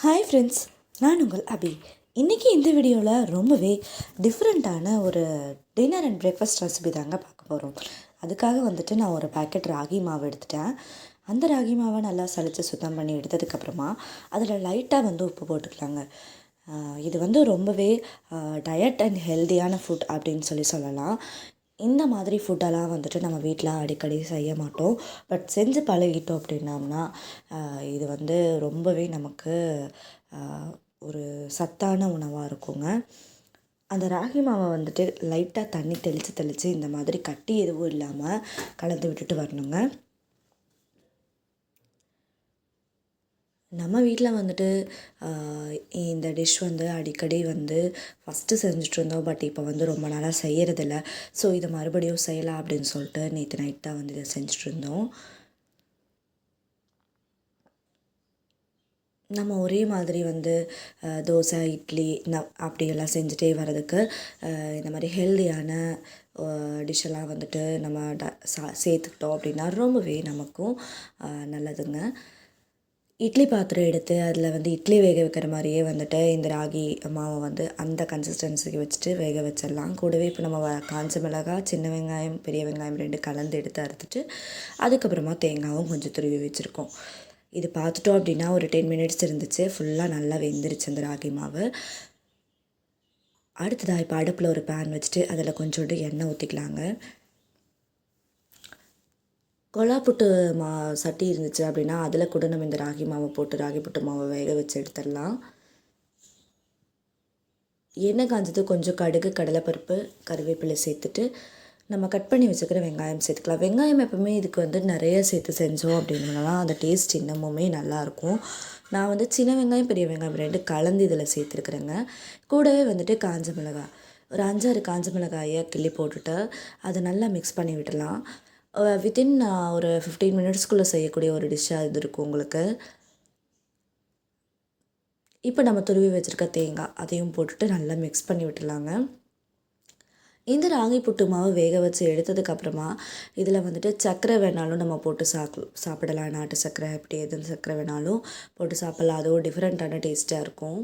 Hi friends, நான் உங்கள் அபி. இன்றைக்கி இந்த வீடியோவில் ரொம்பவே டிஃப்ரெண்ட்டான ஒரு டின்னர் அண்ட் பிரேக்ஃபாஸ்ட் ரெசிபி தாங்க பார்க்க போகிறோம். அதுக்காக நான் ஒரு பேக்கெட் ராகி மாவு எடுத்துட்டேன். அந்த ராகி மாவை நல்லா சலித்து சுத்தம் பண்ணி எடுத்ததுக்கப்புறமா அதில் லைட்டாக உப்பு போட்டுக்கலாங்க. இது ரொம்பவே டயட் அண்ட் ஹெல்த்தியான ஃபுட் அப்படின்னு சொல்லலாம். இந்த மாதிரி ஃபுட்டெல்லாம் நம்ம வீட்டில் அடிக்கடி செய்ய மாட்டோம். பட் செஞ்சு பழகிட்டோம் அப்படின்னோம்னா இது ரொம்பவே நமக்கு ஒரு சத்தான உணவாக இருக்குங்க. அந்த ராகி மாவை லைட்டாக தண்ணி தெளித்து இந்த மாதிரி கட்டி எதுவும் இல்லாமல் கலந்து விட்டுட்டு வரணுங்க. நம்ம வீட்டில் இந்த டிஷ் அடிக்கடி ஃபஸ்ட்டு செஞ்சிட்ருந்தோம். பட் இப்போ ரொம்ப நாளாக செய்கிறதில்ல. ஸோ இதை மறுபடியும் செய்யலாம் அப்படின்னு சொல்லிட்டு நேற்று நைட் தான் இதை செஞ்சிட்ருந்தோம். நம்ம ஒரே மாதிரி தோசை, இட்லி அப்படியெல்லாம் செஞ்சுட்டே வர்றதுக்கு இந்த மாதிரி ஹெல்தியான டிஷ்ஷெல்லாம் நம்ம சேர்த்துக்கிட்டோம் அப்படின்னா ரொம்பவே நமக்கும் நல்லதுங்க. இட்லி பாத்திரம் எடுத்து அதில் இட்லி வேக வைக்கிற மாதிரியே இந்த ராகி மாவை அந்த கன்சிஸ்டன்சிக்கு வச்சுட்டு வேக வச்சிடலாம். கூடவே இப்போ நம்ம காஞ்ச மிளகாய், சின்ன வெங்காயம், பெரிய வெங்காயம் 2 கலந்து எடுத்து அறுத்துட்டு அதுக்கப்புறமா தேங்காயும் கொஞ்சம் துருவி வச்சுருக்கோம். இது பார்த்துட்டோம் அப்படின்னா ஒரு 10 மினிட்ஸ் இருந்துச்சு. ஃபுல்லாக நல்லா வெந்துருச்சு அந்த ராகி மாவு. அடுத்ததாக இப்போ அடுப்பில் ஒரு பேன் வச்சுட்டு அதில் கொஞ்சோண்டு எண்ணெய் ஊற்றிக்கலாங்க. கொலா புட்டு சட்டி இருந்துச்சு அப்படின்னா அதில் கூட நம்ம இந்த ராகி மாவை போட்டு ராகி புட்டு மாவை வேக வச்சு எடுத்துடலாம். எண்ணெய் காஞ்சது கொஞ்சம் கடுகு, கடலைப்பருப்பு, கருவேப்பிலை சேர்த்துட்டு நம்ம கட் பண்ணி வச்சுக்கிற வெங்காயம் சேர்த்துக்கலாம். வெங்காயம் எப்போவுமே இதுக்கு நிறைய சேர்த்து செஞ்சோம் அப்படின்னா அந்த டேஸ்ட் இன்னமுமே நல்லாயிருக்கும். நான் சின்ன வெங்காயம், பெரிய வெங்காயம் 2 கலந்து இதில் சேர்த்துருக்குறேங்க. கூடவே காஞ்ச மிளகாய் ஒரு 5-6 காஞ்ச மிளகாயை கிள்ளி போட்டுட்டு அதை நல்லா மிக்ஸ் பண்ணி விடலாம். வித்தின் ஒரு 15 மினிட்ஸ்க்குள்ளே செய்யக்கூடிய ஒரு டிஷ்ஷாக இது இருக்கும் உங்களுக்கு. இப்போ நம்ம துருவி வச்சுருக்க தேங்காய் அதையும் போட்டுட்டு நல்லா மிக்ஸ் பண்ணி விட்டுலாங்க. இந்த ராகி புட்டு மாவு வேக வச்சு எடுத்ததுக்கப்புறமா இதில் சர்க்கரை வேணாலும் நம்ம போட்டு சாப்பிடலாம். நாட்டு சர்க்கரை, இப்படி எது சர்க்கரை வேணாலும் போட்டு சாப்பிட்லாம். அதுவும் டிஃப்ரெண்ட்டான டேஸ்ட்டாக இருக்கும்.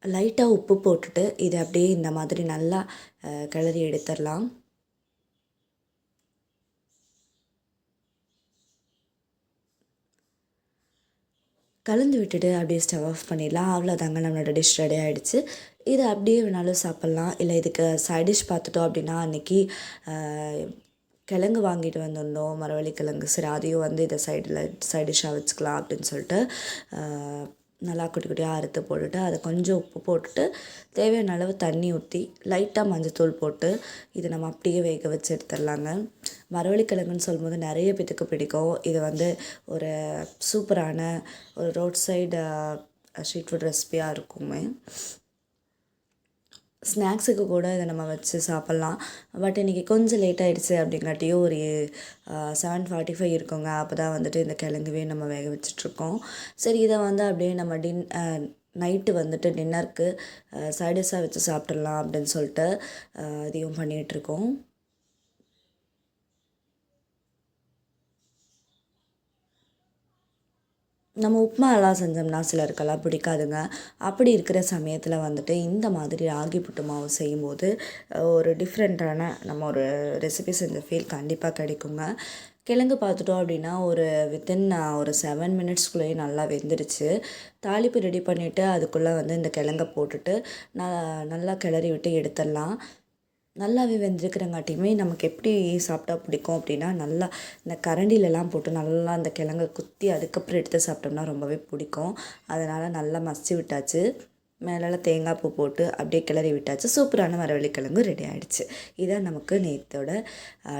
லைட்டாக உப்பு போட்டுட்டு இதை அப்படியே இந்த மாதிரி நல்லா கிளறி எடுத்துடலாம். கலந்து விட்டுட்டு அப்படியே ஸ்டவ் ஆஃப் பண்ணிடலாம். அவ்வளோதாங்க, நம்மளோட டிஷ் ரெடி ஆகிடுச்சு. இதை அப்படியே வேணாலும் சாப்பிட்லாம். இல்லை இதுக்கு சைட் டிஷ் பார்த்துட்டோம் அப்படின்னா அன்றைக்கி கிழங்கு வாங்கிட்டு வந்திருந்தோம், மரவள்ளி கிழங்கு. சரி, அதையும் இதை சைட் டிஷ்ஷாக வச்சுக்கலாம் அப்படின்னு சொல்லிட்டு நல்லா குட்டி குட்டியாக அறுத்து போட்டுட்டு அதை கொஞ்சம் உப்பு போட்டுட்டு தேவையான அளவு தண்ணி ஊற்றி லைட்டாக மஞ்சத்தூள் போட்டு இதை நம்ம அப்படியே வேக வச்சு எடுத்துடலாங்க. மரவள்ளி கிழங்குன்னு சொல்லும்போது நிறைய பேத்துக்கு பிடிக்கும். இது ஒரு சூப்பரான ஒரு ரோட் சைடு ஸ்ட்ரீட் ஃபுட் ரெசிபியாக இருக்குமே. ஸ்நாக்ஸுக்கு கூட இதை நம்ம வச்சு சாப்பிட்லாம். பட் இன்றைக்கி கொஞ்சம் லேட் ஆகிடுச்சு அப்படிங்காட்டியும் ஒரு 7:45 இருக்குங்க. அப்போ தான் இந்த கிழங்குவே நம்ம வேக வச்சிட்ருக்கோம். சரி, இதை அப்படியே நம்ம நைட்டு டின்னருக்கு சைடிஷாக வச்சு சாப்பிட்றலாம் அப்படின்னு சொல்லிட்டு இதையும் பண்ணிகிட்ருக்கோம். நம்ம உப்புமா எல்லாம் செஞ்சோம்னா சிலருக்கெல்லாம் பிடிக்காதுங்க. அப்படி இருக்கிற சமயத்தில் இந்த மாதிரி ராகி புட்டு மாவு செய்யும்போது ஒரு டிஃப்ரெண்ட்டான நம்ம ஒரு ரெசிபி செஞ்ச ஃபீல் கண்டிப்பாக கிடைக்குங்க. கிழங்கு பார்த்துட்டோம் அப்படின்னா வித்தின் ஒரு 7 மினிட்ஸ்குள்ளேயே நல்லா வெந்துருச்சு. தாளிப்பு ரெடி பண்ணிவிட்டு அதுக்குள்ளே இந்த கிழங்கை போட்டுட்டு நல்லா கிளறி விட்டு எடுத்துடலாம். நல்லாவே வெந்திருக்கிறங்காட்டியுமே நமக்கு எப்படி சாப்பிட்டா பிடிக்கும் அப்படின்னா நல்லா இந்த கரண்டிலெலாம் போட்டு நல்லா அந்த கிழங்கை குத்தி அதுக்கப்புறம் எடுத்து சாப்பிட்டோம்னா ரொம்பவே பிடிக்கும். அதனால் நல்லா மசிச்சு விட்டாச்சு. மேலே தேங்காய் பூ போட்டு அப்படியே கிளறி விட்டாச்சு. சூப்பரான மரவள்ளி கிழங்கு ரெடி ஆகிடுச்சு. இதான் நமக்கு நேற்றோட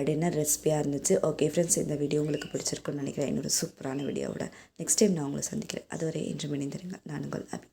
டின்னர் ரெசிபியாக இருந்துச்சு. ஓகே ஃப்ரெண்ட்ஸ், இந்த வீடியோ உங்களுக்கு பிடிச்சிருக்குன்னு நினைக்கிறேன். இன்னொரு சூப்பரான வீடியோவோட நெக்ஸ்ட் டைம் நான் உங்களை சந்திக்கிறேன். அதுவரை இன்று இணைந்திருங்க. நான் உங்கள் அபி.